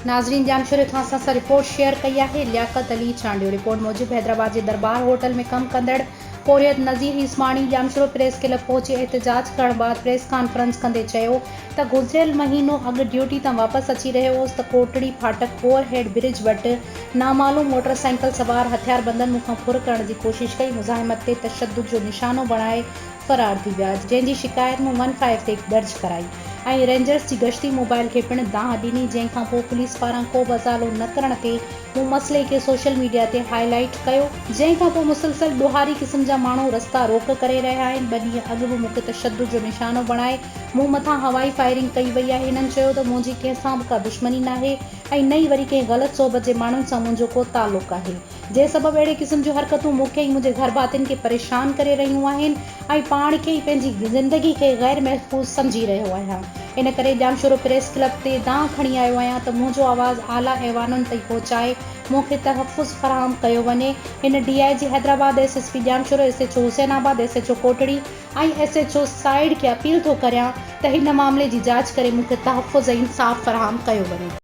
नाज़रीन, जामशोरे खां असां रिपोर्ट शेयर कई आहे। लियाकत अली चांडियो रिपोर्ट मूजिब हैदराबाद के दरबार होटल में कम कंदड़ पोरियत नज़ीर इस्मानी जामशोरे प्रेस क्लब पहुचे एहतजाज करण बाद प्रेस कॉन्फ्रेंस कंदे चयो त गुज़िरियल महीनो अॻु ड्यूटी तां वापस अची रहियो होसि त कोटड़ी फाटक ओवरहेड ब्रिज वटि नामालूम मोटरसाइकिल सवार हथियारबंदनि मूंखां फुर करण जी कोशिश कई। मुज़ाहिमत ते तशद्दुद जो निशानो बणाए फरार थी विया, जंहिंजी शिकायत मूं 15 ते दर्ज कराई ऐं रेंजर्स की गश्ती मोबाइल के पिण दाह ॾिनी। जंहिंखां पोइ पुलिस पारां को बि अज़ालो न करण ते मूं मसइले खे सोशल मीडिया ते हाईलाइट कयो, जंहिंखां पोइ मुसलसल ॾोहारी क़िस्म जा माण्हू रस्ता रोक करे रहिया आहिनि। 2 ॾींहं अॻु बि मूंखे तशद्दुद जो निशानो बणाए मूं मथां हवाई फायरिंग कई वई आहे। हिननि चयो त मुंहिंजी कंहिंसां बि का दुश्मनी नाहे ऐं न ई वरी कंहिं ग़लति सोबत जे माण्हुनि सां मुंहिंजो को तालुक़ आहे, जंहिं सबबु अहिड़े क़िस्म जूं हरकतूं मूंखे ऐं मुंहिंजे घर भातियुनि खे परेशान करे रहियूं आहिनि ऐं पाण खे ई पंहिंजी ज़िंदगी खे गैर महफ़ूज़ सम्झी रहियो आहियां। इन करे जामशोरे प्रेस क्लब ते दांह खणी आयो आहियां त मुंहिंजो आवाज़ आला ऐवाननि ताईं पहुचाए मूंखे तहफ़्फ़ुज़ फ़राहम कयो वञे। हिन DIG Hyderabad, SSP जामशोरे, SHO Hussainabad, SHO Kotri ऐं SHO साइड खे अपील थो करियां त हिन मामले जी जांच करे मूंखे तहफ़्फ़ुज़ ऐं इंसाफ़ फ़राहम कयो वञे।